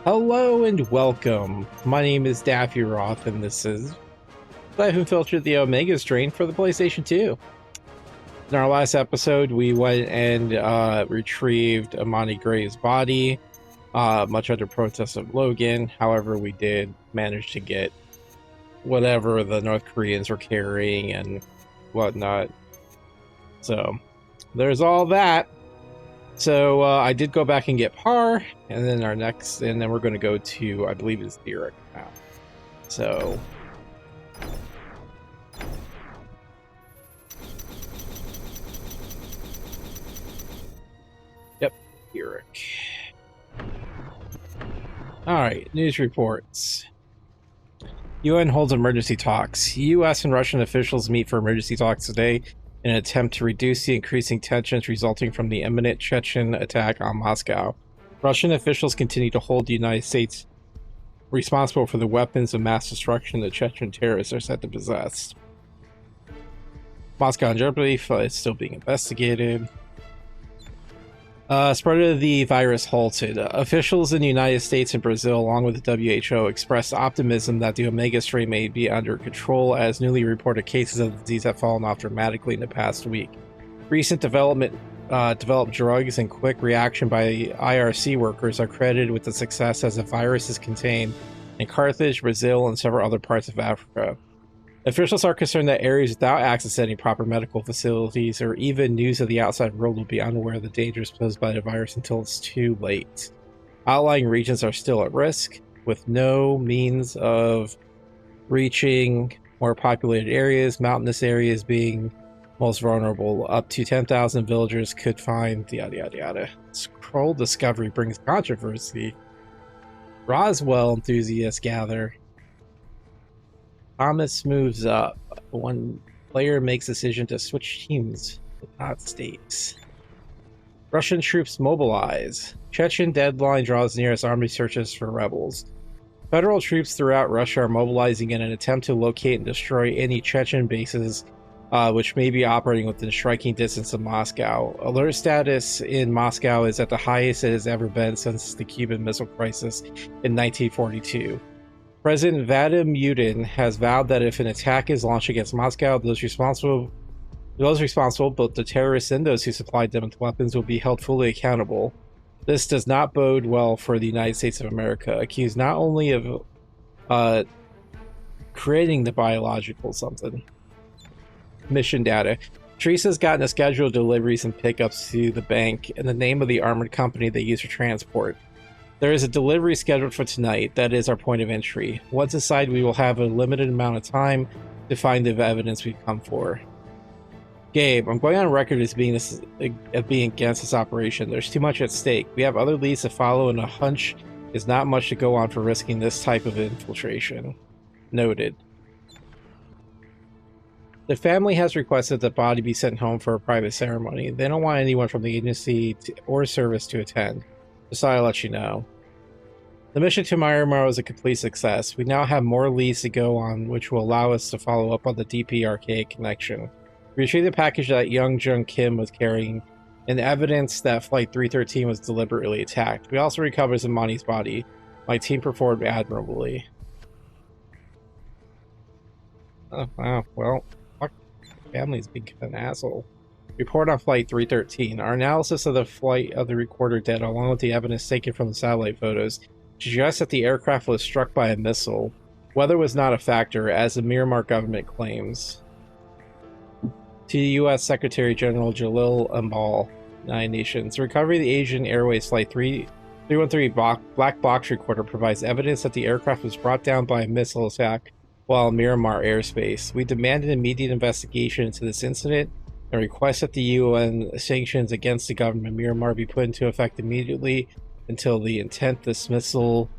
Hello and welcome. My name is Daffy Roth, and this is Syphon Filter, the Omega strain for the PlayStation 2. In our last episode, we went and retrieved Montenegro's body, much under protest of Logan. However, we did manage to get whatever the North Koreans were carrying and whatnot. So, there's all that. So I did go back and get Par, and then then we're going to go to, I believe it's Zurich now. So yep, Zurich. All right, news reports. UN holds emergency talks. U.S. and Russian officials meet for emergency talks today in an attempt to reduce the increasing tensions resulting from the imminent Chechen attack on Moscow. Russian officials continue to hold the United States responsible for the weapons of mass destruction the Chechen terrorists are said to possess. Moscow and Germany is still being investigated. Spread of the virus halted. Officials in the United States and Brazil, along with the WHO, expressed optimism that the Omega strain may be under control as newly reported cases of the disease have fallen off dramatically in the past week. Recent developed drugs and quick reaction by IRC workers are credited with the success as the virus is contained in Carthage, Brazil, and several other parts of Africa. Officials are concerned that areas without access to any proper medical facilities or even news of the outside world will be unaware of the dangers posed by the virus until it's too late. Outlying regions are still at risk, with no means of reaching more populated areas, mountainous areas being most vulnerable. Up to 10,000 villagers could find yada yada yada. Scroll discovery brings controversy. Roswell enthusiasts gather. Thomas moves up. One player makes decision to switch teams with not states. Russian troops mobilize. Chechen deadline draws near as army searches for rebels. Federal troops throughout Russia are mobilizing in an attempt to locate and destroy any Chechen bases which may be operating within striking distance of Moscow. Alert status in Moscow is at the highest it has ever been since the Cuban Missile Crisis in 1942. President Vladimir Putin has vowed that if an attack is launched against Moscow, those responsible, both the terrorists and those who supplied them with weapons, will be held fully accountable. This does not bode well for the United States of America, accused not only of creating the biological something. Mission data. Teresa's gotten a schedule of deliveries and pickups to the bank and the name of the armored company they use for transport. There is a delivery scheduled for tonight. That is our point of entry. Once inside, we will have a limited amount of time to find the evidence we've come for. Gabe, I'm going on record as being against this operation. There's too much at stake. We have other leads to follow, and a hunch is not much to go on for risking this type of infiltration. Noted. The family has requested the body be sent home for a private ceremony. They don't want anyone from the agency or service to attend. Just thought I'd let you know. The mission to Myanmar was a complete success. We now have more leads to go on, which will allow us to follow up on the DPRK connection. We retrieved the package that Young Jung Kim was carrying, and evidence that Flight 313 was deliberately attacked. We also recovered Zamani's body. My team performed admirably. Oh, wow. Well, fuck. Family's being an asshole. Report on Flight 313. Our analysis of the flight of the recorder data, along with the evidence taken from the satellite photos, suggests that the aircraft was struck by a missile. Weather was not a factor, as the Myanmar government claims. To U.S. Secretary General Jalil Ambal, United Nations. The recovery of the Asian Airways Flight 313 black box recorder provides evidence that the aircraft was brought down by a missile attack while in Myanmar airspace. We demand an immediate investigation into this incident and request that the UN sanctions against the government of Myanmar be put into effect immediately until the intent this missile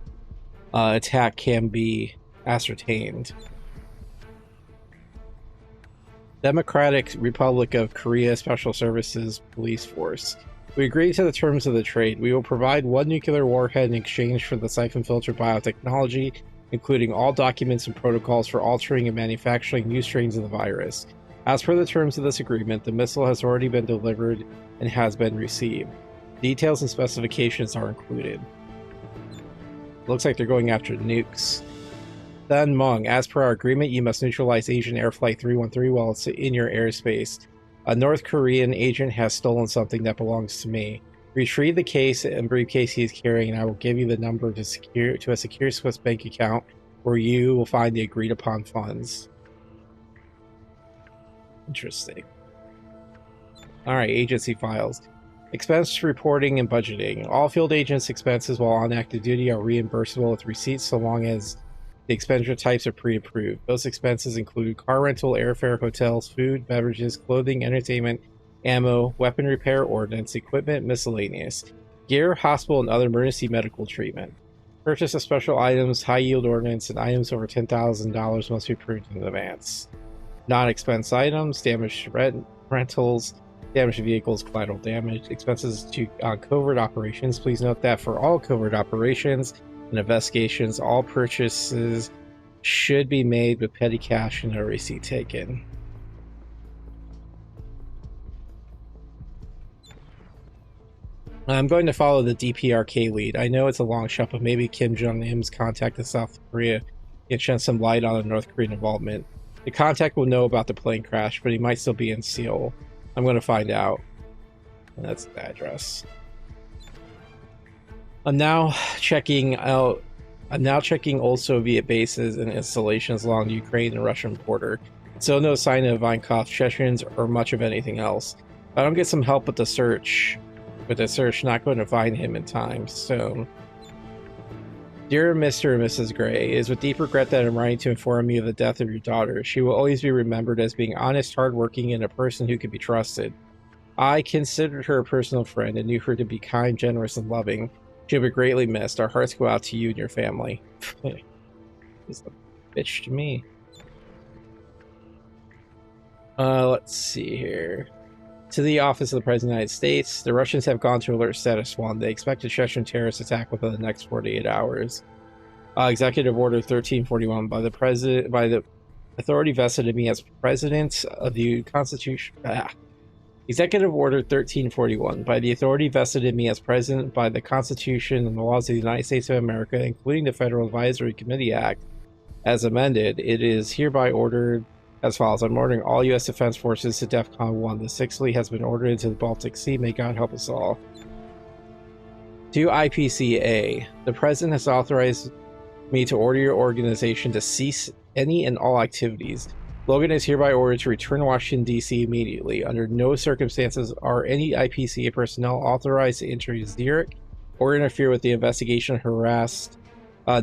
attack can be ascertained. Democratic Republic of Korea Special Services Police Force. We agree to the terms of the trade. We will provide one nuclear warhead in exchange for the Syphon Filter biotechnology, including all documents and protocols for altering and manufacturing new strains of the virus. As per the terms of this agreement, the missile has already been delivered and has been received. Details and specifications are included. Looks like they're going after nukes. Then Meng, as per our agreement, you must neutralize Asian Air Flight 313 while it's in your airspace. A North Korean agent has stolen something that belongs to me. Retrieve the case and briefcase he is carrying, and I will give you the number to a secure Swiss bank account where you will find the agreed upon funds. Interesting. Alright, agency files. Expense reporting and budgeting. All field agents' expenses while on active duty are reimbursable with receipts so long as the expenditure types are pre-approved. Those expenses include car rental, airfare, hotels, food, beverages, clothing, entertainment, ammo, weapon repair, ordnance, equipment, miscellaneous, gear, hospital, and other emergency medical treatment. Purchase of special items, high-yield ordnance, and items over $10,000 must be approved in advance. Non-expense items, damaged rentals, damaged vehicles, collateral damage, expenses to covert operations. Please note that for all covert operations and investigations, all purchases should be made with petty cash and no receipt taken. I'm going to follow the DPRK lead. I know it's a long shot, but maybe Kim Jong-un's contact in South Korea can shed some light on the North Korean involvement. The contact will know about the plane crash, but he might still be in Seoul. I'm going to find out. And that's the address. I'm now checking old Soviet bases and installations along the Ukraine and Russian border. So no sign of Vinkov, Chechens, or much of anything else. If I don't get some help with the search, not going to find him in time soon. Dear Mr. and Mrs. Gray, it is with deep regret that I'm writing to inform you of the death of your daughter. She will always be remembered as being honest, hardworking, and a person who could be trusted. I considered her a personal friend and knew her to be kind, generous, and loving. She'll be greatly missed. Our hearts go out to you and your family. He's a bitch to me. Let's see here. To the office of the President of the United States, the Russians have gone to alert status 1. They expect a Chechen terrorist attack within the next 48 hours. Executive Order 1341 by the authority vested in me as President of the Constitution. Executive Order 1341 by the authority vested in me as President by the Constitution and the laws of the United States of America, including the Federal Advisory Committee Act, as amended. It is hereby ordered as follows. I'm ordering all U.S. Defense Forces to DEFCON 1. The Sixth Fleet has been ordered into the Baltic Sea. May God help us all. To I.P.C.A. The President has authorized me to order your organization to cease any and all activities. Logan is hereby ordered to return to Washington, D.C. immediately. Under no circumstances are any I.P.C.A. personnel authorized to enter Zurich or interfere with the investigation of harassed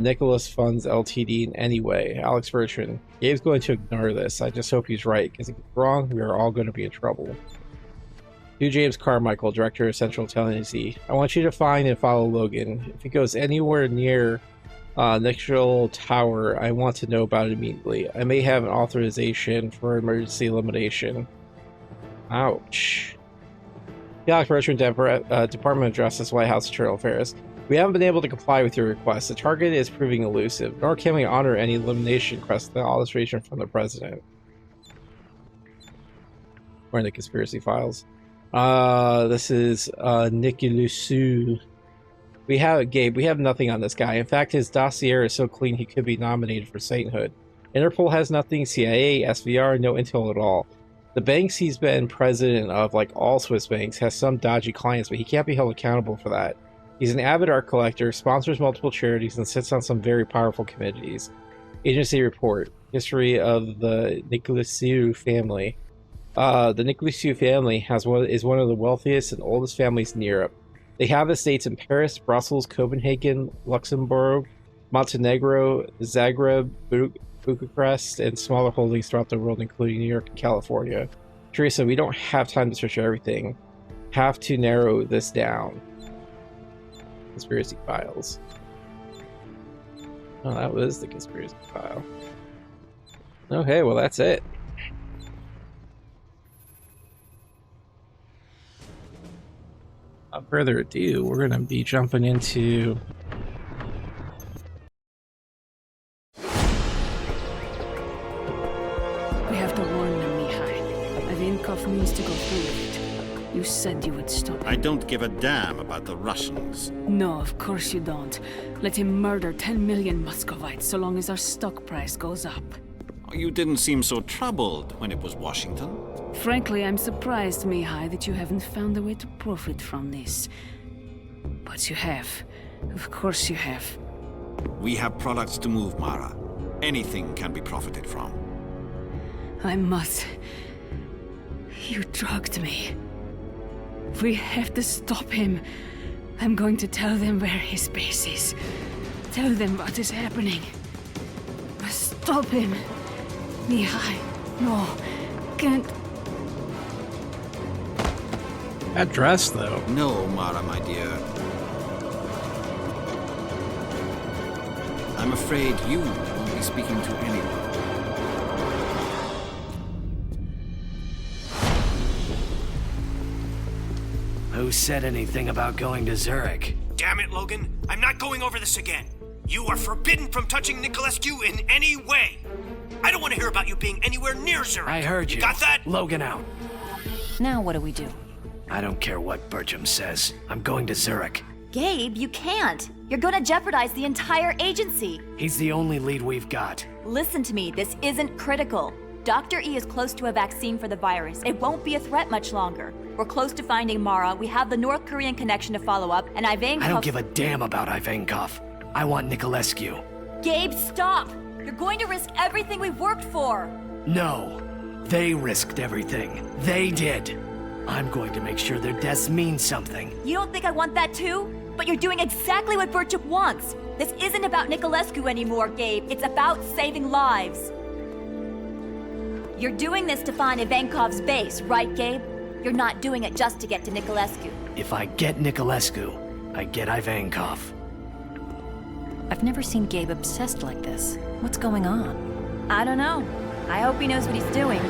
Nicholas Funds Ltd. in any way. Alex Bertrand. Gabe's going to ignore this. I just hope he's right, because if he's wrong, we are all going to be in trouble. To James Carmichael, Director of Central Tennessee. I want you to find and follow Logan. If he goes anywhere near Nichol Tower, I want to know about it immediately. I may have an authorization for emergency elimination. Ouch. Alex Bertrand, Department of Justice, White House Internal Affairs. We haven't been able to comply with your request. The target is proving elusive, nor can we honor any elimination request without authorization from the President. We're in the conspiracy files. This is Nicolusou. We have Gabe. We have nothing on this guy. In fact, his dossier is so clean he could be nominated for sainthood. Interpol has nothing. CIA, SVR, no intel at all. The banks he's been president of, like all Swiss banks, has some dodgy clients, but he can't be held accountable for that. He's an avid art collector, sponsors multiple charities, and sits on some very powerful committees. Agency report. History of the Nicolusou family. The Nicolusou family is one of the wealthiest and oldest families in Europe. They have estates in Paris, Brussels, Copenhagen, Luxembourg, Montenegro, Zagreb, Bucharest, and smaller holdings throughout the world, including New York and California. Teresa, we don't have time to search everything. Have to narrow this down. Conspiracy files. Oh, that was the conspiracy file. Okay, well, that's it. Without further ado, we're going to be jumping into We have to warn them, Mihai. Ivankov means to go through with it. You said you would stop him. I don't give a damn about the Russians. No, of course you don't. Let him murder 10 million Muscovites so long as our stock price goes up. You didn't seem so troubled when it was Washington. Frankly, I'm surprised, Mihai, that you haven't found a way to profit from this. But you have. Of course you have. We have products to move, Mara. Anything can be profited from. I must. You drugged me. We have to stop him. I'm going to tell them where his base is. Tell them what is happening. Stop him. Mihai. No. Can't. That dress, though. No, Mara, my dear. I'm afraid you won't be speaking to anyone. Who said anything about going to Zurich? Damn it, Logan. I'm not going over this again. You are forbidden from touching Nicolescu in any way. I don't want to hear about you being anywhere near Zurich. I heard you. Got that? Logan out. Now what do we do? I don't care what Bertram says. I'm going to Zurich. Gabe, you can't. You're gonna jeopardize the entire agency. He's the only lead we've got. Listen to me, this isn't critical. Dr. E is close to a vaccine for the virus. It won't be a threat much longer. We're close to finding Mara, we have the North Korean connection to follow up, and Ivankov— I don't give a damn about Ivankov. I want Nicolescu. Gabe, stop! You're going to risk everything we've worked for! No. They risked everything. They did. I'm going to make sure their deaths mean something. You don't think I want that too? But you're doing exactly what Bertram wants. This isn't about Nicolescu anymore, Gabe. It's about saving lives. You're doing this to find Ivankov's base, right, Gabe? You're not doing it just to get to Nicolescu. If I get Nicolescu, I get Ivankov. I've never seen Gabe obsessed like this. What's going on? I don't know. I hope he knows what he's doing.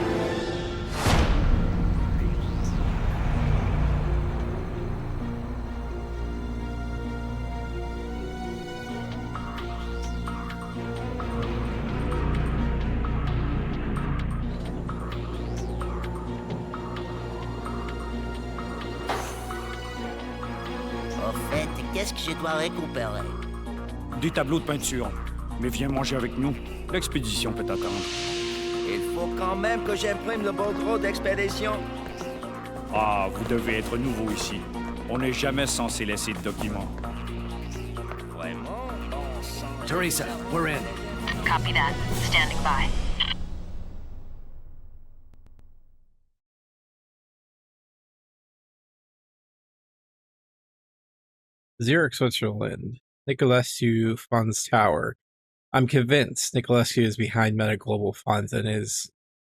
Qu'est-ce que je dois récupérer? Des tableaux de peinture. Mais viens manger avec nous. L'expédition peut attendre. Il faut quand même que j'imprime le beau gros d'expédition. Ah, vous devez être nouveau ici. On n'est jamais censé laisser de documents. Vraiment? Bon sang. Teresa, we're in. Copy that. Standing by. Zurich, Switzerland. Nicolescu Funds Tower. I'm convinced Nicolescu is behind Meta Global Funds and is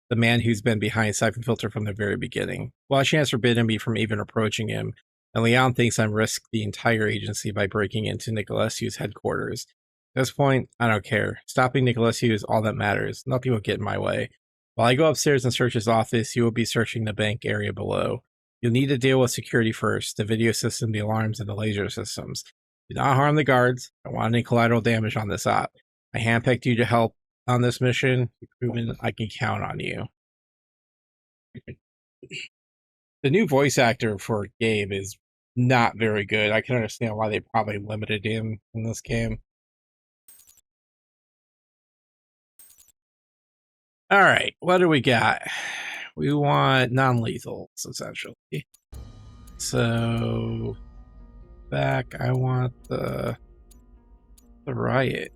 the man who's been behind Syphon Filter from the very beginning. Watching has forbidden me from even approaching him, and Leon thinks I'm risked the entire agency by breaking into Nicolescu's headquarters. At this point, I don't care. Stopping Nicolescu is all that matters. Nothing will get in my way. While I go upstairs and search his office, you will be searching the bank area below. You'll need to deal with security first, the video system, the alarms, and the laser systems. Do not harm the guards. I don't want any collateral damage on this op. I handpicked you to help on this mission. You've proven I can count on you. The new voice actor for Gabe is not very good. I can understand why they probably limited him in this game. Alright, what do we got? We want non-lethals, essentially. So, back, I want the riot.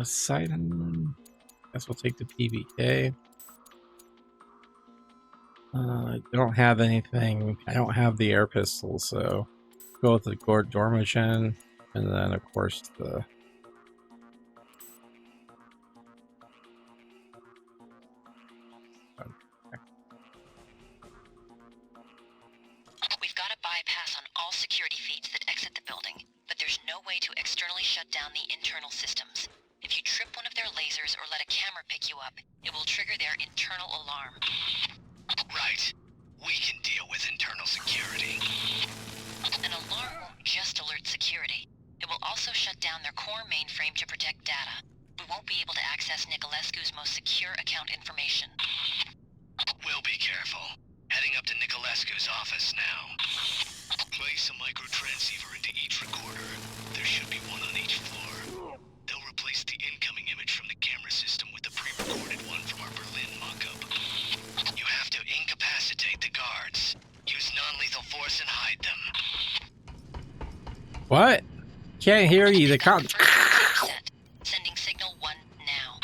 Sidon. Guess we'll take the PBK. I don't have anything. I don't have the air pistol, so go with the Gord Dormagen, and then of course the. We've got a bypass on all security feeds that exit the building, but there's no way to externally shut down the internal systems. If you trip one of their lasers or let a camera pick you up, it will trigger their internal alarm. Right. We can deal with internal security. An alarm won't just alert security. It will also shut down their core mainframe to protect data. We won't be able to access Nicolescu's most secure account information. We'll be careful. Heading up to Nicolescu's office now. Place a micro transceiver into each recorder. There should be one on each floor. They'll replace the incoming image from the camera system with the pre-recorded one from our Berlin mock-up. You have to incapacitate the guards. Use non-lethal force and hide them. What? Can't hear you. The cop. Sending signal 1 now.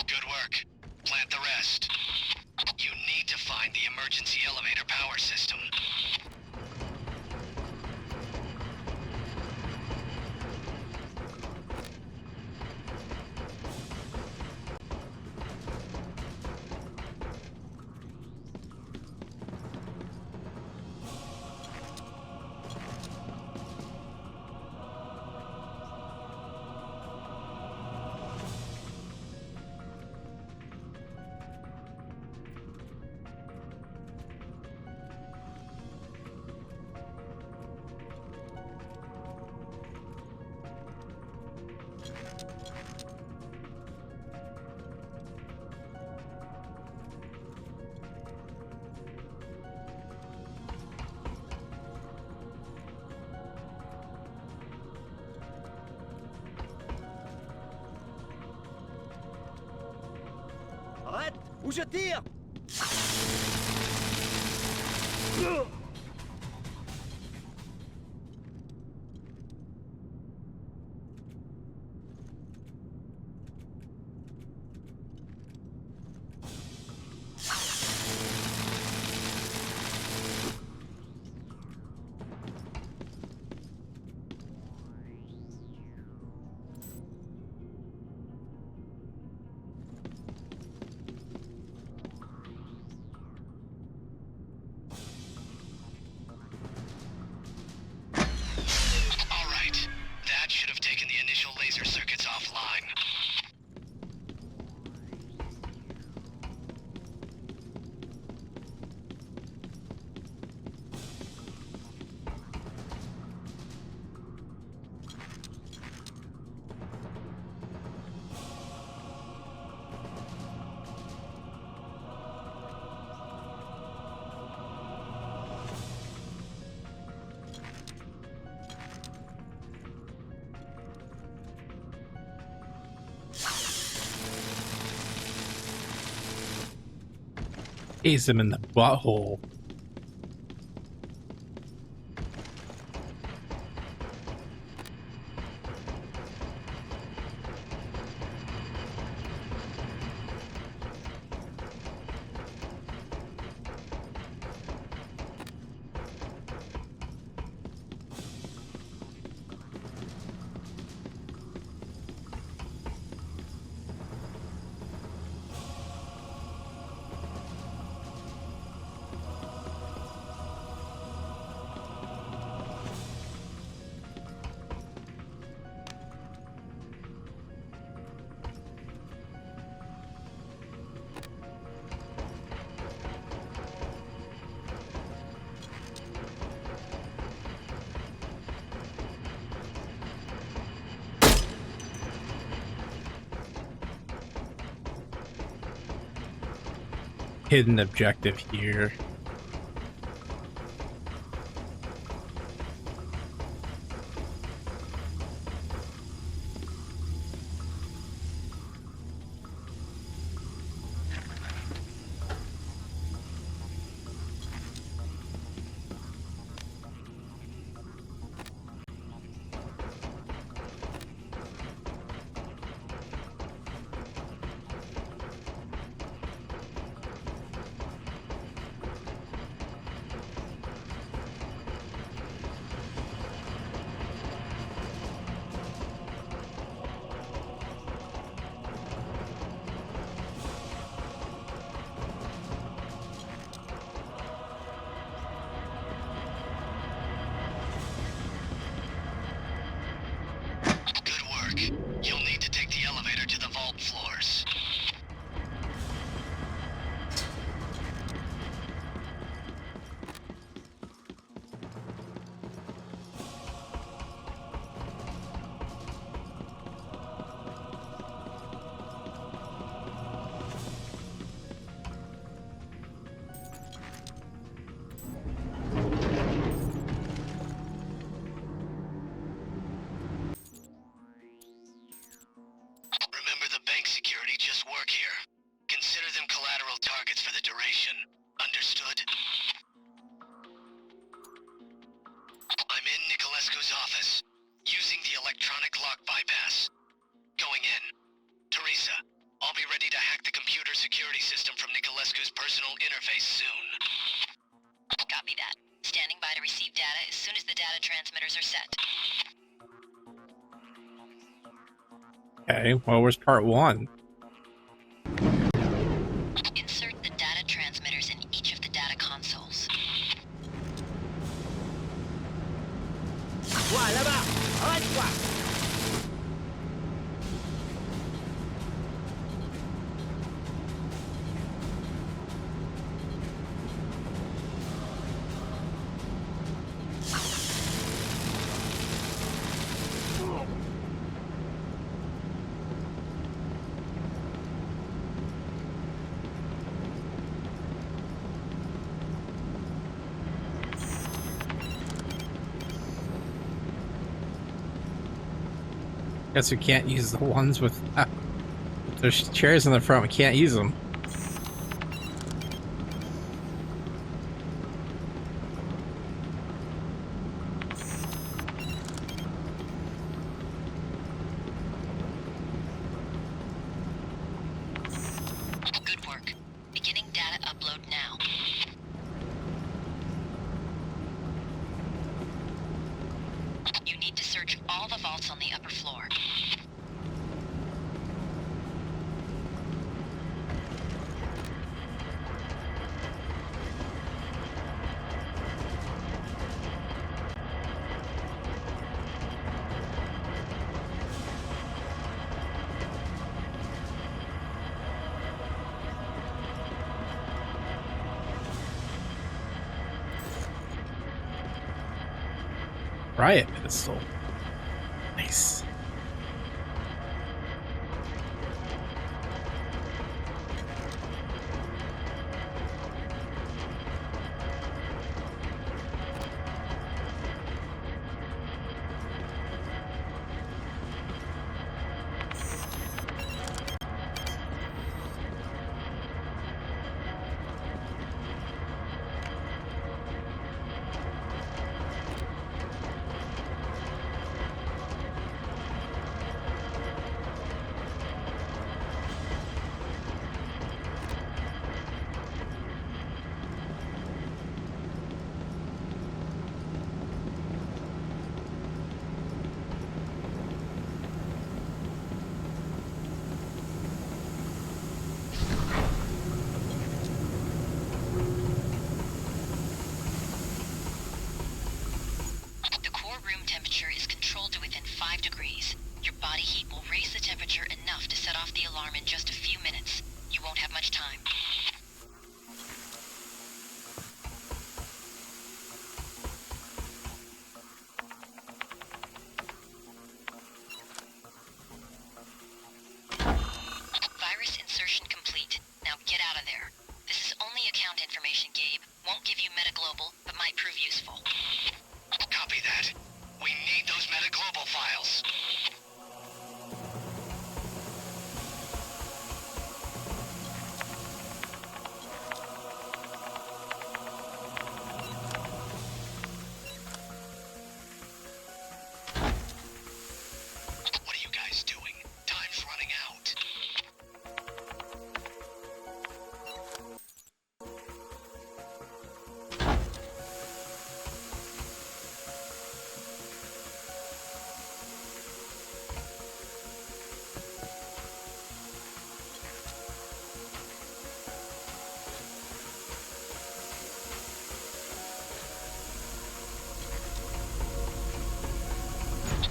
Good work. Plant the rest. You need to find the emergency elevator power system. Arrête ou je tire. Ace him in the butthole. Hidden objective here. data transmitters are set. Okay, well, where's part 1? Insert the data transmitters in each of the data consoles. Toi, là-bas! Arrête-toi! Guess we can't use the ones with... there's chairs in the front, we can't use them. Good work. Beginning data upload now. You need to search all the vaults on the upper floor. Riot pistol. Nice. The core room temperature is controlled to within 5 degrees. Your body heat will raise the temperature enough to set off the alarm in just a few minutes. You won't have much time. Virus insertion complete. Now get out of there. This is only account information, Gabe. Won't give you metaglobal, but might prove useful. Copy that. We need those metaglobal files. What are you guys doing? Time's running out.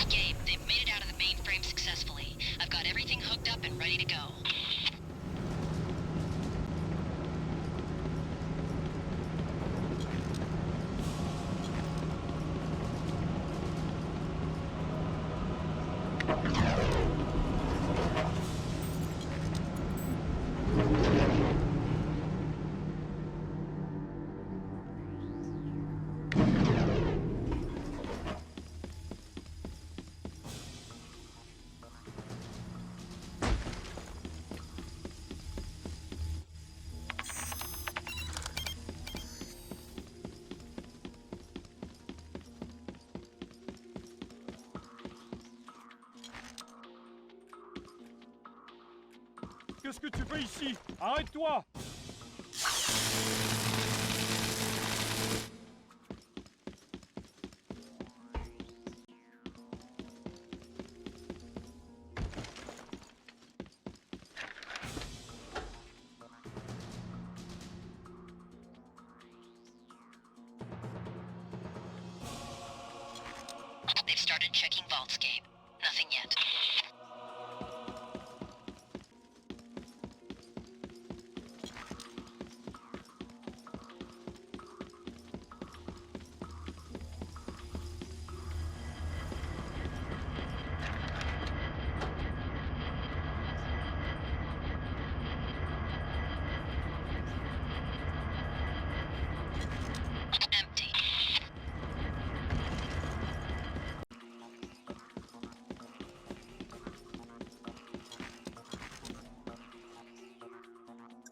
Gabe, they've made it out of the mainframe successfully. I've got everything hooked up and ready to go. Qu'est-ce que tu fais ici? Arrête-toi!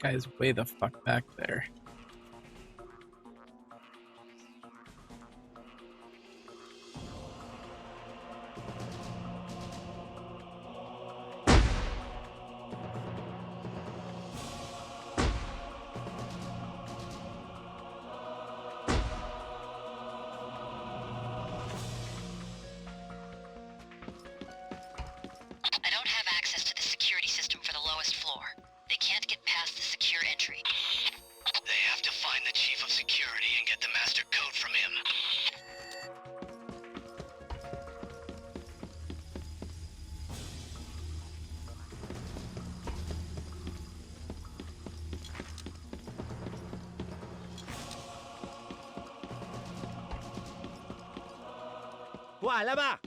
Guy's way the fuck back there. I don't have access to the security system for the lowest floor. They can't get past the secure entry. They have to find the chief of security and get the master code from him. Toi, là-bas!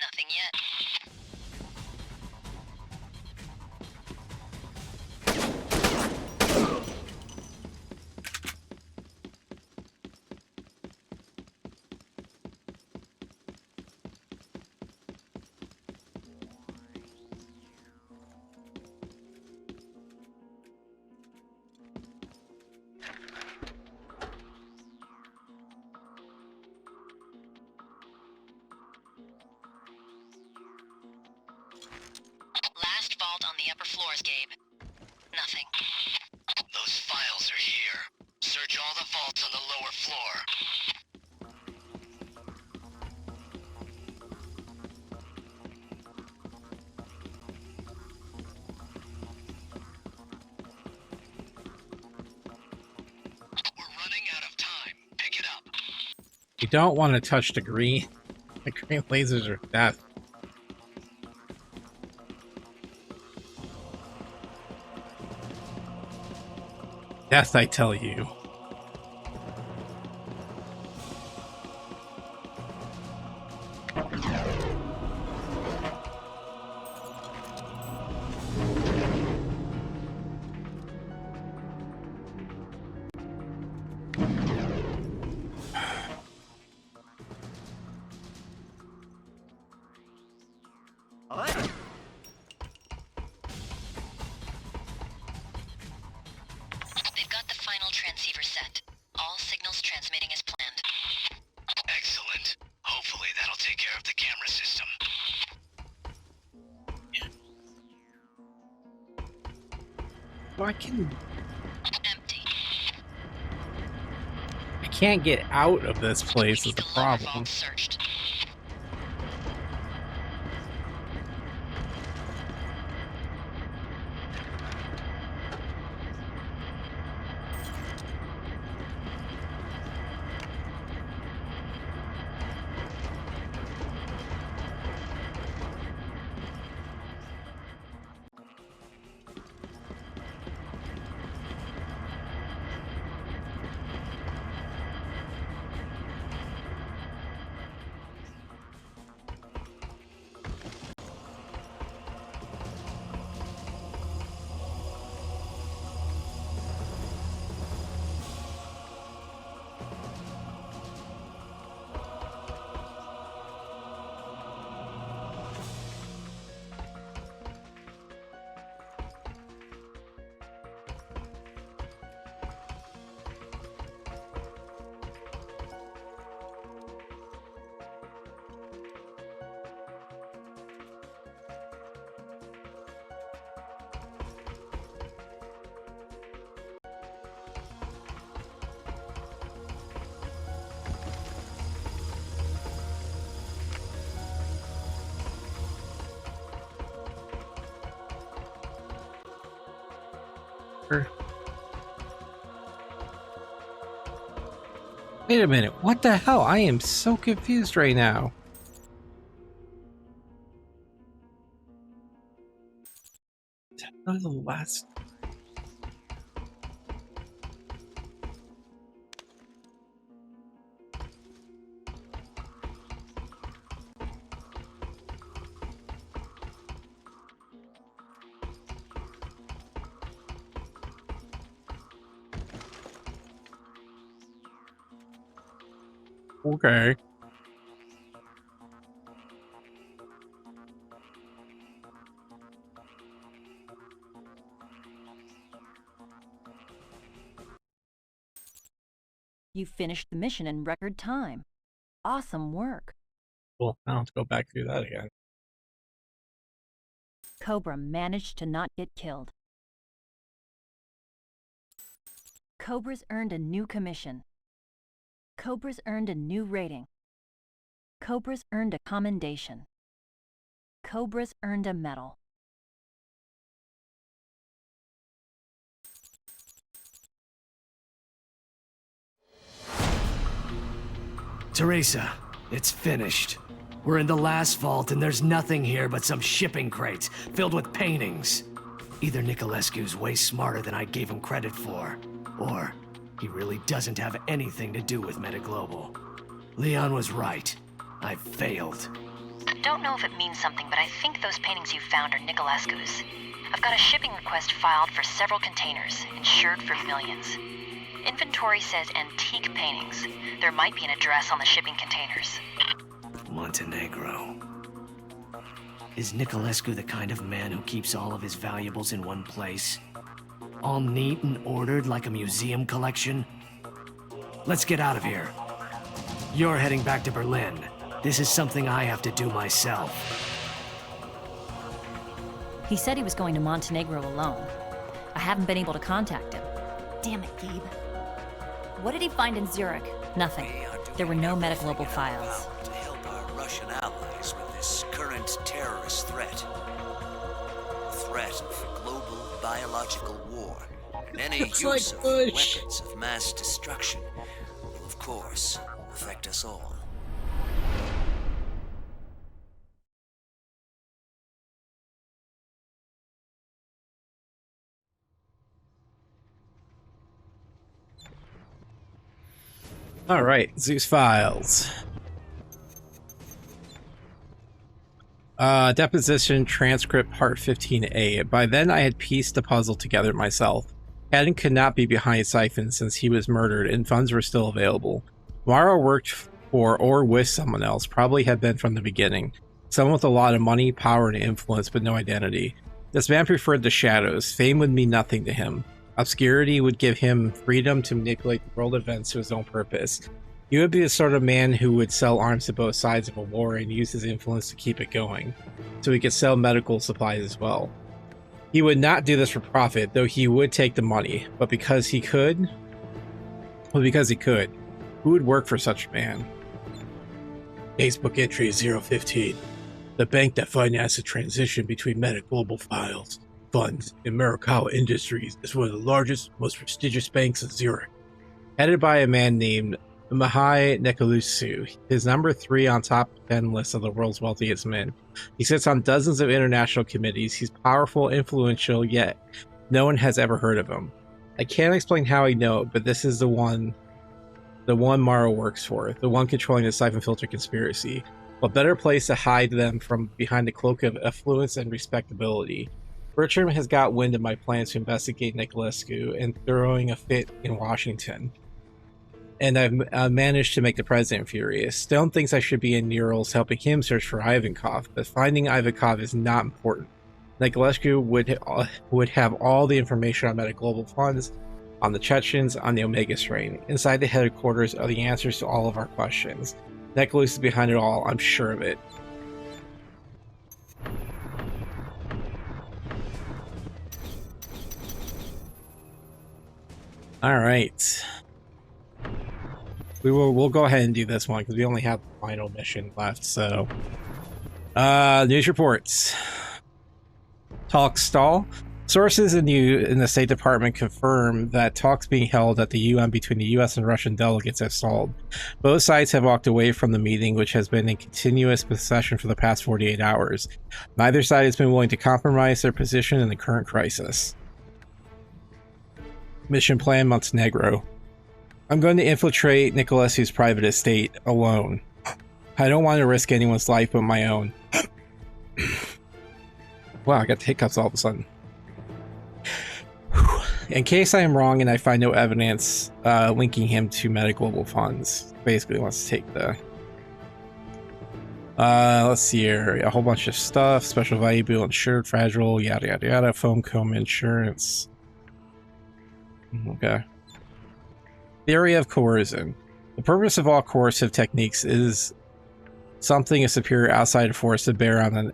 Nothing yet. Last vault on the upper floors, Gabe. Nothing. Those files are here. Search all the vaults on the lower floor. We're running out of time. Pick it up. You don't want to touch the green. The green lasers are death. Death, I tell you. Ouais. They've got the final transceiver set. All signals transmitting as planned. Excellent. Hopefully that'll take care of the camera system. Well, I Empty. can't get out of this place is the Lower problem. vault searched. Wait a minute, what the hell? I am so confused right now. That was the last. Okay. You finished the mission in record time. Awesome work. Well, now let's go back through that again. Cobra managed to not get killed. Cobra's earned a new commission. Cobra's earned a new rating. Cobra's earned a commendation. Cobra's earned a medal. Teresa, it's finished. We're in the last vault and there's nothing here but some shipping crates filled with paintings. Either Nicolescu's way smarter than I gave him credit for, or he really doesn't have anything to do with Metaglobal. Leon was right. I failed. I don't know if it means something, but I think those paintings you found are Nicolescu's. I've got a shipping request filed for several containers, insured for millions. Inventory says antique paintings. There might be an address on the shipping containers. Montenegro. Is Nicolescu the kind of man who keeps all of his valuables in one place? All neat and ordered like a museum collection? Let's get out of here. You're heading back to Berlin. This is something I have to do myself. He said he was going to Montenegro alone. I haven't been able to contact him. Damn it, Gabe. What did he find in Zurich? Nothing. There were no Metaglobal files. To help our Russian allies with this current terrorist threat. The threat of global biological war. And any use of weapons of mass destruction will, of course, affect us all. All right, Zeus files. Deposition transcript part 15A. By then I had pieced the puzzle together myself. Haddon could not be behind Syphon since he was murdered and funds were still available. Mara worked for or with someone else, probably had been from the beginning. Someone with a lot of money, power, and influence, but no identity. This man preferred the shadows. Fame would mean nothing to him. Obscurity would give him freedom to manipulate the world events to his own purpose. He would be the sort of man who would sell arms to both sides of a war and use his influence to keep it going, so he could sell medical supplies as well. He would not do this for profit, though he would take the money, but because he could, who would work for such a man? Casebook entry 015. The bank that financed the transition between Metaglobal files, funds, and Murakawa Industries is one of the largest, most prestigious banks in Zurich. Headed by a man named Mihai Nicolescu, his number 3 on top 10 list of the world's wealthiest men. He sits on dozens of international committees. He's powerful, influential, yet no one has ever heard of him. I can't explain how I know it, but this is the one Mara works for, the one controlling the Syphon Filter conspiracy. What better place to hide them from behind the cloak of affluence and respectability? Bertram has got wind of my plans to investigate Nicolescu and throwing a fit in Washington. And I've managed to make the president furious. Stone thinks I should be in Urals helping him search for Ivankov, but finding Ivankov is not important. Nicolescu would have all the information on Metaglobal funds, on the Chechens, on the Omega strain. Inside the headquarters are the answers to all of our questions. Nicolescu is behind it all, I'm sure of it. All right. We'll go ahead and do this one because we only have the final mission left. So, news reports. Talks stall. Sources in the State Department confirm that talks being held at the UN between the US and Russian delegates have stalled. Both sides have walked away from the meeting, which has been in continuous session for the past 48 hours. Neither side has been willing to compromise their position in the current crisis. Mission plan Montenegro. I'm going to infiltrate Nicolescu's private estate alone. I don't want to risk anyone's life but my own. Wow, I got the hiccups all of a sudden. In case I am wrong and I find no evidence linking him to Meta Global Funds. Basically wants to take the... let's see here. A whole bunch of stuff. Special value bill, insured, fragile, yada yada yada. Foam comb insurance. Okay. Theory of coercion. The purpose of all coercive techniques is something a superior outside force to bear on an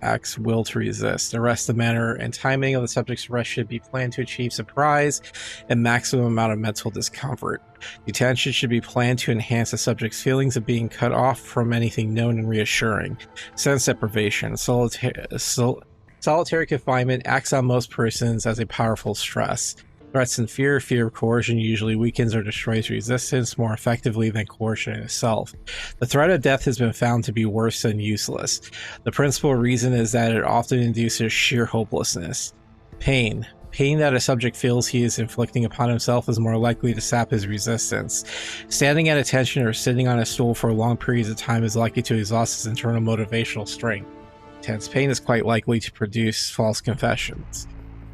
act's will to resist. The rest, the manner, and timing of the subject's arrest should be planned to achieve surprise and maximum amount of mental discomfort. Detention should be planned to enhance the subject's feelings of being cut off from anything known and reassuring. Sense deprivation. Solitary confinement acts on most persons as a powerful stress. Threats and fear of coercion usually weakens or destroys resistance more effectively than coercion itself. The threat of death has been found to be worse than useless. The principal reason is that it often induces sheer hopelessness. Pain. Pain that a subject feels he is inflicting upon himself is more likely to sap his resistance. Standing at attention or sitting on a stool for long periods of time is likely to exhaust his internal motivational strength. Intense pain is quite likely to produce false confessions.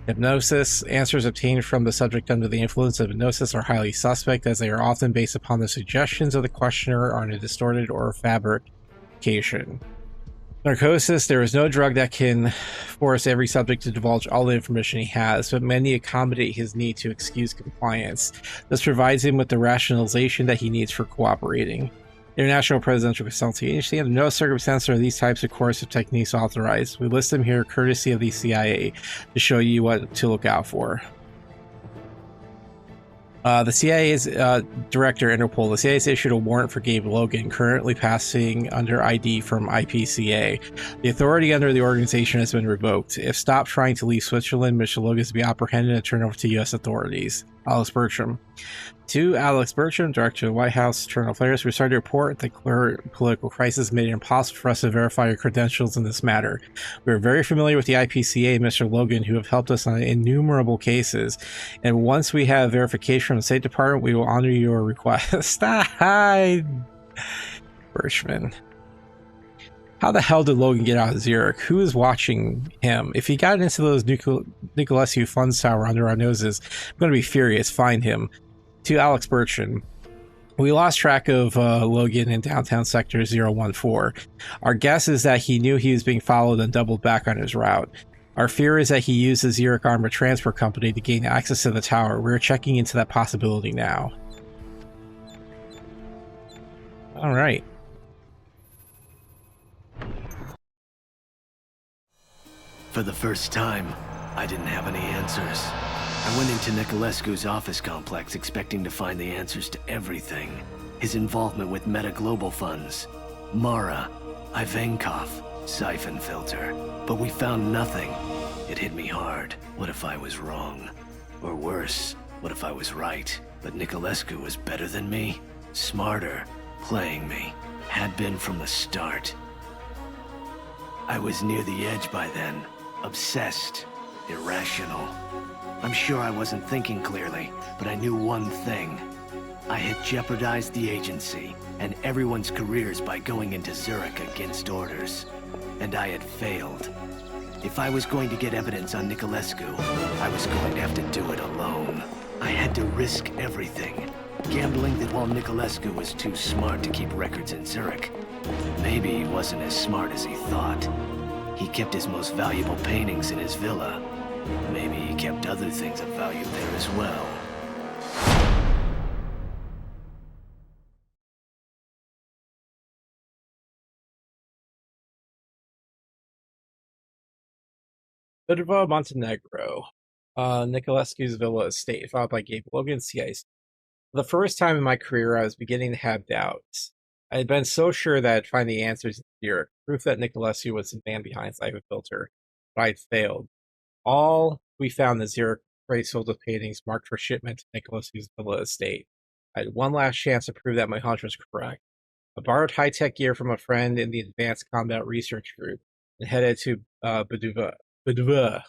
Hypnosis. Answers obtained from the subject under the influence of hypnosis are highly suspect, as they are often based upon the suggestions of the questioner or in a distorted or fabrication. Narcosis. There is no drug that can force every subject to divulge all the information he has, but many accommodate his need to excuse compliance. This provides him with the rationalization that he needs for cooperating. International Presidential Consulting Agency. Under no circumstance are these types of coercive techniques authorized. We list them here courtesy of the CIA to show you what to look out for. The CIA's director, Interpol. The CIA has issued a warrant for Gabe Logan, currently passing under ID from I.P.C.A. The authority under the organization has been revoked. If stopped trying to leave Switzerland, Mr. Logan is to be apprehended and turned over to U.S. authorities. Alex Bertram. To Alex Bertram, Director of the White House Internal Affairs, we started to report the current political crisis made it impossible for us to verify your credentials in this matter. We are very familiar with the I.P.C.A. and Mr. Logan, who have helped us on innumerable cases, and once we have verification from the State Department, we will honor your request. Hi, Birchman. How the hell did Logan get out of Zurich? Who is watching him? If he got into those Nicolescu funds tower under our noses, I'm going to be furious. Find him. To Alex Bertrand. We lost track of Logan in downtown sector 014. Our guess is that he knew he was being followed and doubled back on his route. Our fear is that he used the Zurich Armored Transport Company to gain access to the tower. We're checking into that possibility now. Alright. For the first time, I didn't have any answers. I went into Nicolescu's office complex expecting to find the answers to everything. His involvement with Meta Global Funds, Mara, Ivankov, Syphon Filter. But we found nothing. It hit me hard. What if I was wrong? Or worse, what if I was right? But Nicolescu was better than me, smarter, playing me. Had been from the start. I was near the edge by then. Obsessed. Irrational. I'm sure I wasn't thinking clearly, but I knew one thing. I had jeopardized the agency and everyone's careers by going into Zurich against orders. And I had failed. If I was going to get evidence on Nicolescu, I was going to have to do it alone. I had to risk everything. Gambling that while Nicolescu was too smart to keep records in Zurich, maybe he wasn't as smart as he thought. He kept his most valuable paintings in his villa. Maybe he kept other things of value there as well. Budva, Montenegro. Nicolescu's villa estate, followed by Gabe Logan, CIA. For the first time in my career, I was beginning to have doubts. I had been so sure that I'd find the answers in Zurich, proof that Nicolescu was the man behind Syphon Filter, but I'd failed. All we found in Zurich crates filled with paintings marked for shipment to Nicolescu's villa estate. I had one last chance to prove that my hunch was correct. I borrowed high-tech gear from a friend in the Advanced Combat Research Group and headed to Budva.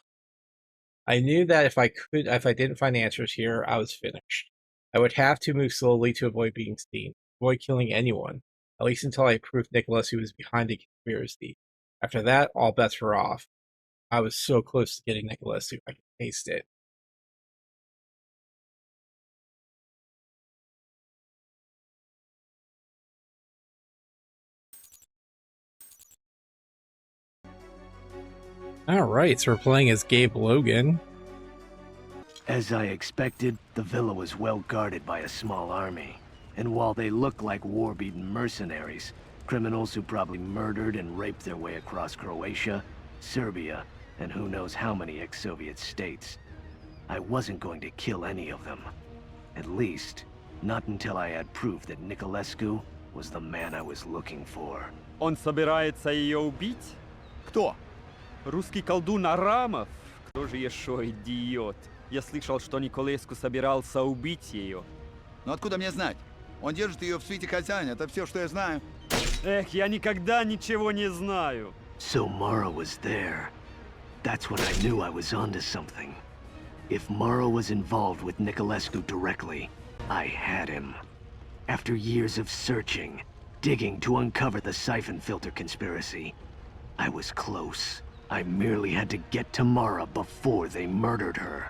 I knew that if I didn't find answers here, I was finished. I would have to move slowly to avoid being seen, avoid killing anyone, at least until I proved Nicolescu was behind the conspiracy. After that, all bets were off. I was so close to getting Nicolescu, I could taste it. Alright, so we're playing as Gabe Logan. As I expected, the villa was well guarded by a small army. And while they look like war-beaten mercenaries, criminals who probably murdered and raped their way across Croatia, Serbia, and who knows how many ex-Soviet states, I wasn't going to kill any of them. At least, not until I had proof that Nicolescu was the man I was looking for. Он собирается ее убить? Кто? Русский колдун Арамов? Кто же еще идиот? Я слышал, что Николеску собирался убить ее. Ну откуда мне знать? Он держит ее в свете хозяина, это все, что я знаю. Эх, я никогда ничего не знаю. So Mara was there. That's when I knew I was onto something. If Mara was involved with Nicolescu directly, I had him. After years of searching, digging to uncover the Syphon Filter conspiracy, I was close. I merely had to get to Mara before they murdered her.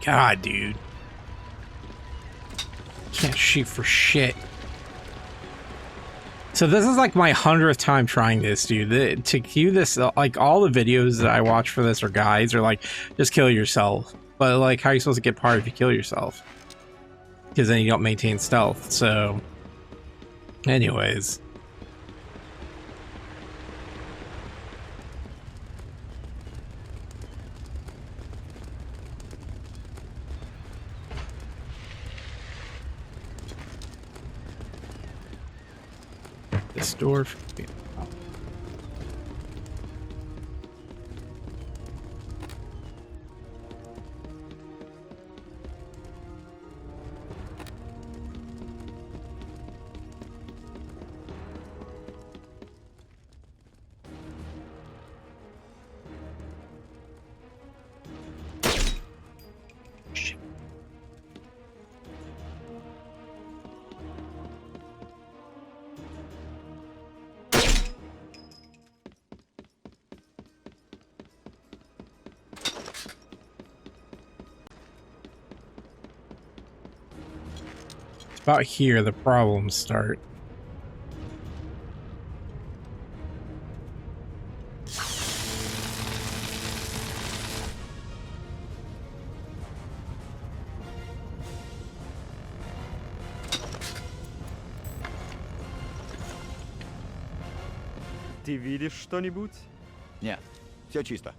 God, dude. Can't shoot for shit. So this is like my 100th time trying this, dude. To cue this, like all the videos that I watch for this or guides are like, just kill yourself. But like, how are you supposed to get par if you kill yourself? Because then you don't maintain stealth, so... Anyways. This door. About here the problems start. Ты видишь что-нибудь? Нет, все чисто.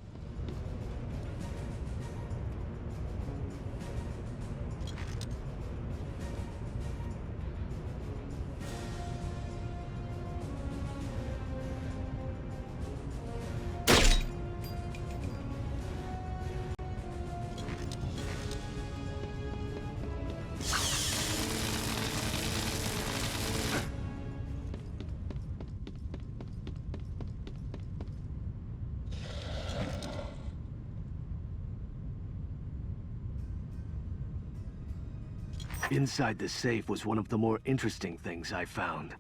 Inside the safe was one of the more interesting things I found.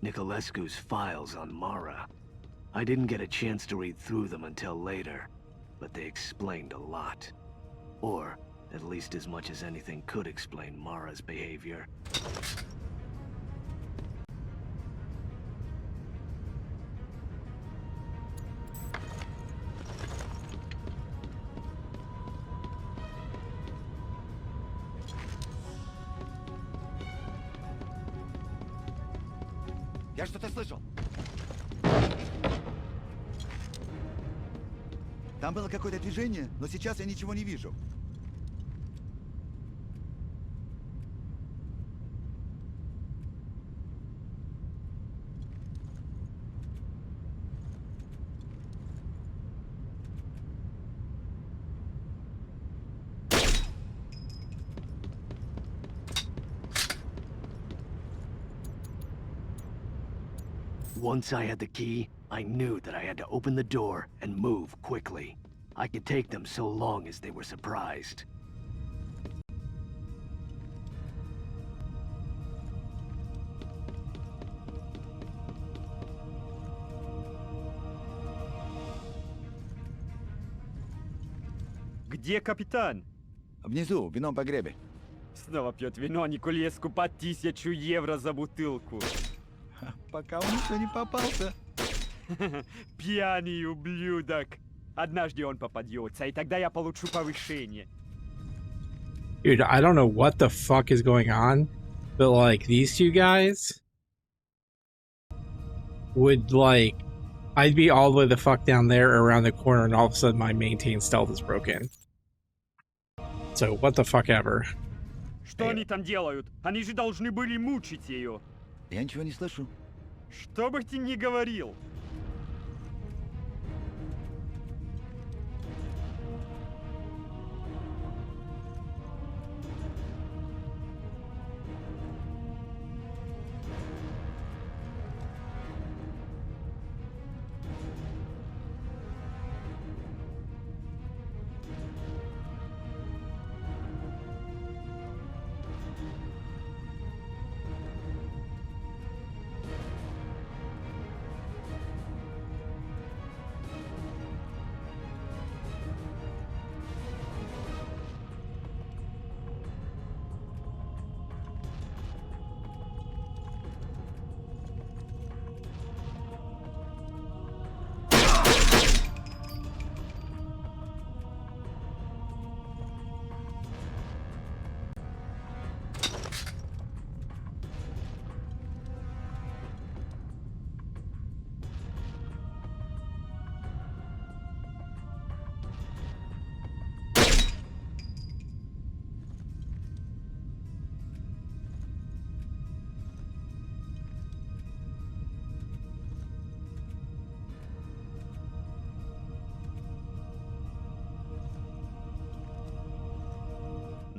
Nicolescu's files on Mara. I didn't get a chance to read through them until later, but they explained a lot. Or, at least as much as anything could explain Mara's behavior. Я что-то слышал. Там было какое-то движение, но сейчас я ничего не вижу. Once I had the key, I knew that I had to open the door and move quickly. I could take them so long as they were surprised. Где капитан? Внизу, в винном погребе. Снова пьет вино Николеску по 1000 евро за бутылку. Пока он еще не попался. Пьяный ублюдок. Однажды он попадется, и тогда я получу повышение. Dude, I don't know what the fuck is going on, but like these two guys would like, I'd be all the way the fuck down there around the corner, and all of a sudden my maintain stealth is broken. So what the fuck ever. Что они там делают? Они же должны были мучить ее. Я ничего не слышу. Что бы ты ни говорил.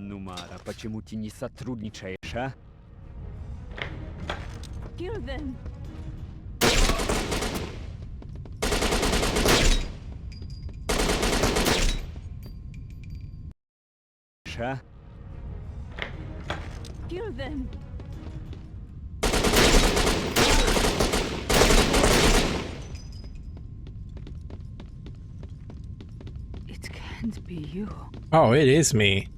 Ну, Мара, почему ты не сотрудничаешь, а? Kill them. А? Kill them. It can't be you. Oh, it is me.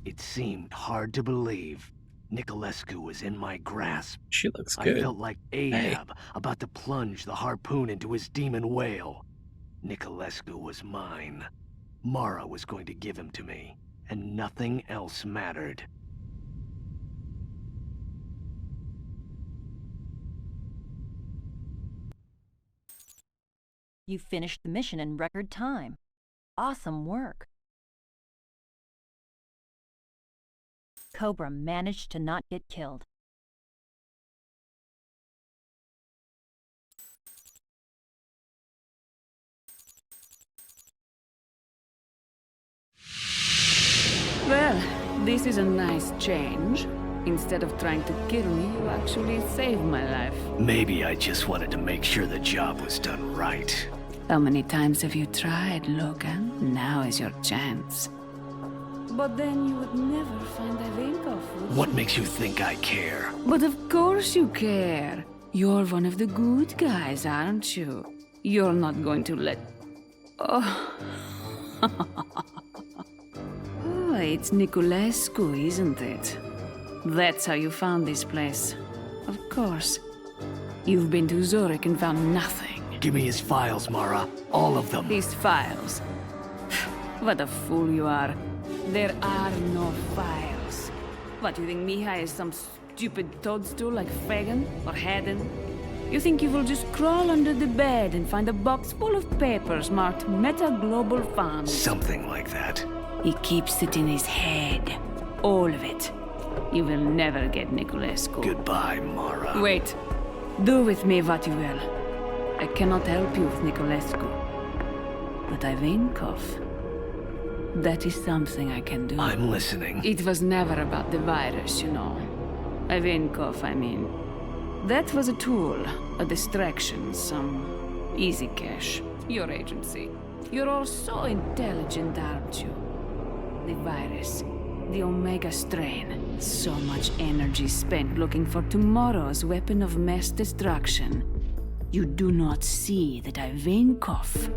It seemed hard to believe. Nicolescu was in my grasp. She looks good. I felt like Ahab about to plunge the harpoon into his demon whale. Nicolescu was mine. Mara was going to give him to me, and nothing else mattered. You finished the mission in record time. Awesome work. Cobra managed to not get killed. Well, this is a nice change. Instead of trying to kill me, you actually saved my life. Maybe I just wanted to make sure the job was done right. How many times have you tried, Logan? Now is your chance. But then you would never find Ivankov, would you? What makes you think I care? But of course you care. You're one of the good guys, aren't you? You're not going to let... Oh... Oh, it's Nicolescu, isn't it? That's how you found this place. Of course. You've been to Zurich and found nothing. Give me his files, Mara. All of them. His files? What a fool you are. There are no files. What, you think Mihai is some stupid toadstool like Fagan or Haddon? You think you will just crawl under the bed and find a box full of papers marked Meta Global Funds? Something like that. He keeps it in his head. All of it. You will never get Nicolescu. Goodbye, Mara. Wait. Do with me what you will. I cannot help you with Nicolescu. But Ivankov... that is something I can do. I'm listening. It was never about the virus, you know. Ivankov, I mean. That was a tool, a distraction, some easy cash. Your agency. You're all so intelligent, aren't you? The virus, the Omega strain. So much energy spent looking for tomorrow's weapon of mass destruction. You do not see that Ivankov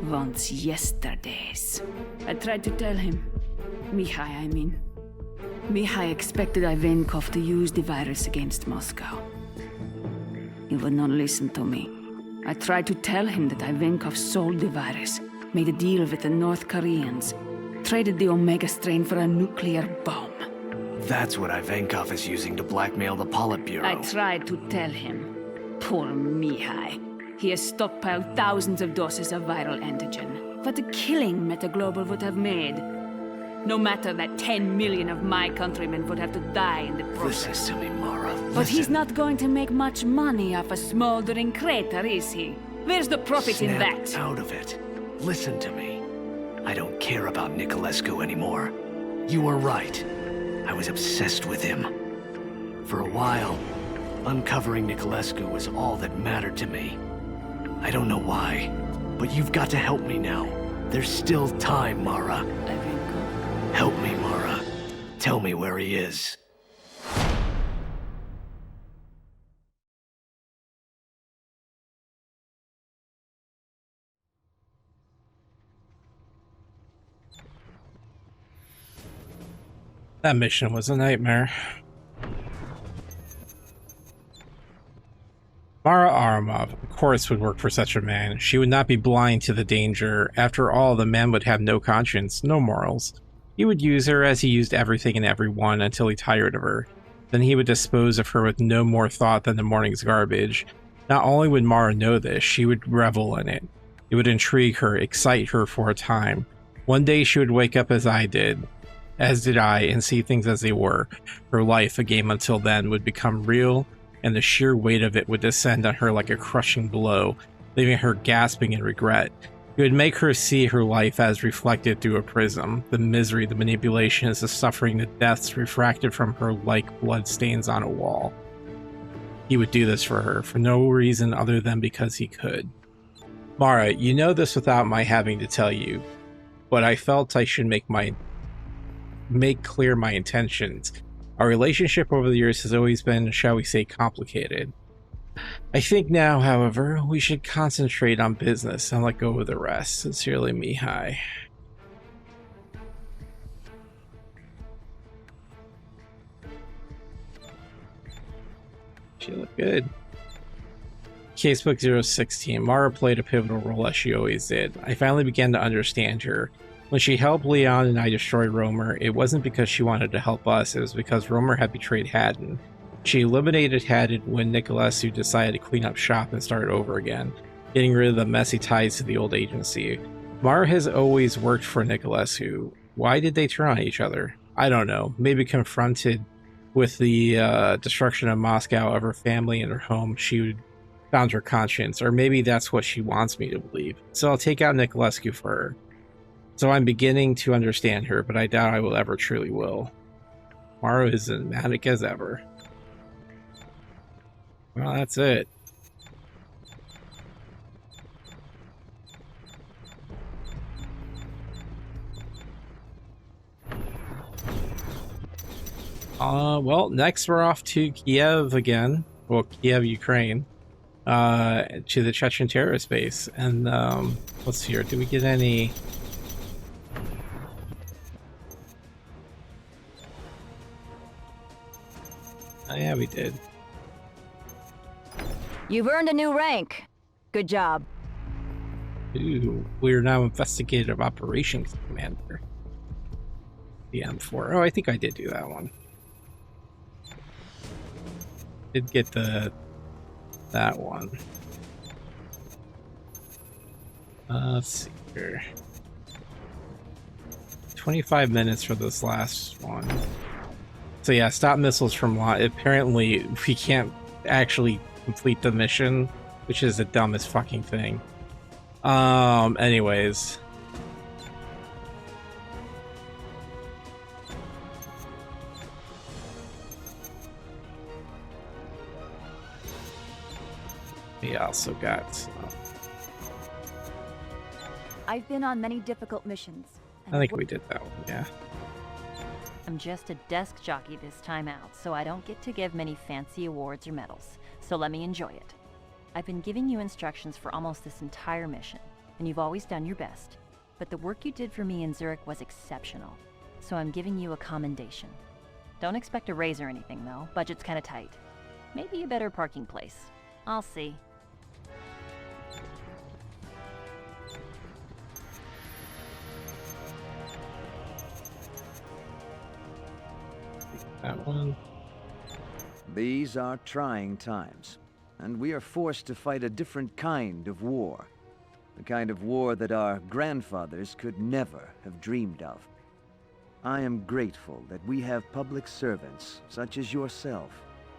wants yesterday's. I tried to tell him. Mihai, I mean. Mihai expected Ivankov to use the virus against Moscow. He would not listen to me. I tried to tell him that Ivankov sold the virus, made a deal with the North Koreans, traded the Omega strain for a nuclear bomb. That's what Ivankov is using to blackmail the Politburo. I tried to tell him. Poor Mihai. He has stockpiled thousands of doses of viral antigen. What a killing Metaglobal would have made. No matter that 10 million of my countrymen would have to die in the process. Listen to me, Mara. But he's not going to make much money off a smoldering crater, is he? Where's the profit in that? Snap out of it. Listen to me. I don't care about Niculescu anymore. You were right. I was obsessed with him. For a while, uncovering Niculescu was all that mattered to me. I don't know why, but you've got to help me now. There's still time, Mara. Help me, Mara. Tell me where he is. That mission was a nightmare. Mara Aramov, of course, would work for such a man. She would not be blind to the danger. After all, the man would have no conscience, no morals. He would use her as he used everything and everyone until he tired of her. Then he would dispose of her with no more thought than the morning's garbage. Not only would Mara know this, she would revel in it. It would intrigue her, excite her for a time. One day she would wake up as did I, and see things as they were. Her life, a game until then, would become real, and the sheer weight of it would descend on her like a crushing blow, leaving her gasping in regret. It would make her see her life as reflected through a prism, the misery, the manipulations, the suffering, the deaths refracted from her like bloodstains on a wall. He would do this for her, for no reason other than because he could. Mara, you know this without my having to tell you, but I felt I should make clear my intentions. Our relationship over the years has always been, shall we say, complicated. I think now, however, we should concentrate on business and let go of the rest. Sincerely, Mihai. She looked good. Casebook 016. Mara played a pivotal role as she always did. I finally began to understand her. When she helped Leon and I destroy Romer, it wasn't because she wanted to help us, it was because Romer had betrayed Haddon. She eliminated Haddon when Niculescu decided to clean up shop and start over again, getting rid of the messy ties to the old agency. Mara has always worked for Niculescu. Why did they turn on each other? I don't know. Maybe confronted with the destruction of Moscow, of her family and her home, she found her conscience, or maybe that's what she wants me to believe. So I'll take out Niculescu for her. So I'm beginning to understand her, but I doubt I will ever truly will. Mara is as manic as ever. Well, that's it. Well, next we're off to Kiev again. Well, Kiev, Ukraine. To the Chechen terrorist base. And, let's see here. Do we get any... Oh, yeah, we did. You've earned a new rank. Good job. Ooh, we are now Investigative Operations Commander. The M4. Oh, I think I did do that one. Did get that one. Let's see here. 25 minutes for this last one. So yeah, stop missiles from launch. Apparently, we can't actually complete the mission, which is the dumbest fucking thing. Anyways. We also got. I've been on many difficult missions. I think we did that one. Yeah. I'm just a desk jockey this time out, so I don't get to give many fancy awards or medals. So let me enjoy it. I've been giving you instructions for almost this entire mission, and you've always done your best. But the work you did for me in Zurich was exceptional, so I'm giving you a commendation. Don't expect a raise or anything, though. Budget's kinda tight. Maybe a better parking place. I'll see. That one. These are trying times, and we are forced to fight a different kind of war. The kind of war that our grandfathers could never have dreamed of. I am grateful that we have public servants, such as yourself,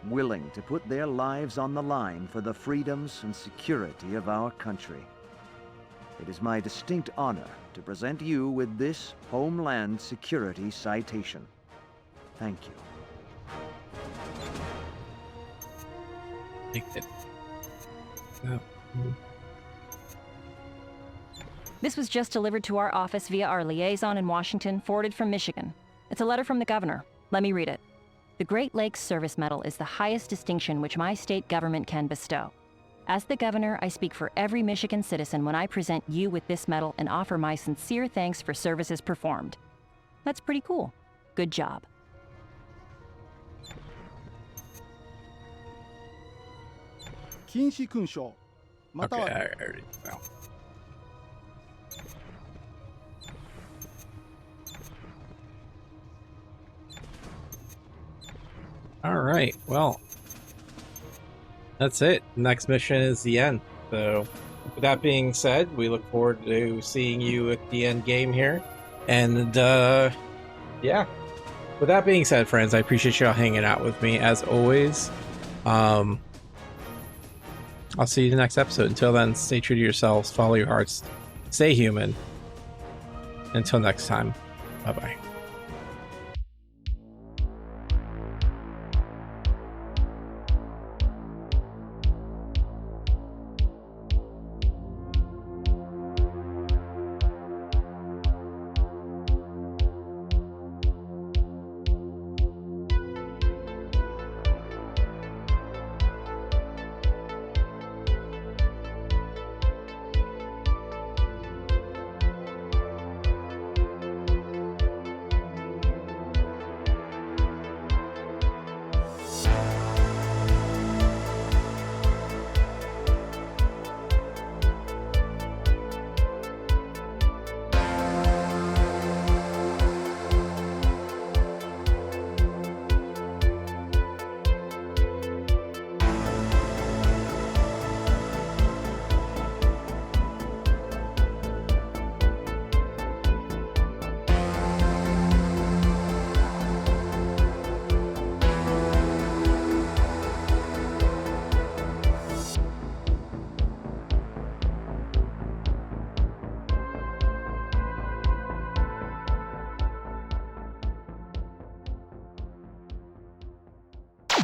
willing to put their lives on the line for the freedoms and security of our country. It is my distinct honor to present you with this Homeland Security Citation. Thank you. This was just delivered to our office via our liaison in Washington, forwarded from Michigan. It's a letter from the governor. Let me read it. The Great Lakes Service Medal is the highest distinction which my state government can bestow. As the governor, I speak for every Michigan citizen when I present you with this medal and offer my sincere thanks for services performed. That's pretty cool. Good job. Okay, I already know. All right, well, that's it. Next mission is the end. So, with that being said, we look forward to seeing you at the end game here. And, yeah. With that being said, friends, I appreciate y'all hanging out with me, as always. I'll see you in the next episode. Until then, stay true to yourselves, follow your hearts, stay human. Until next time, bye-bye.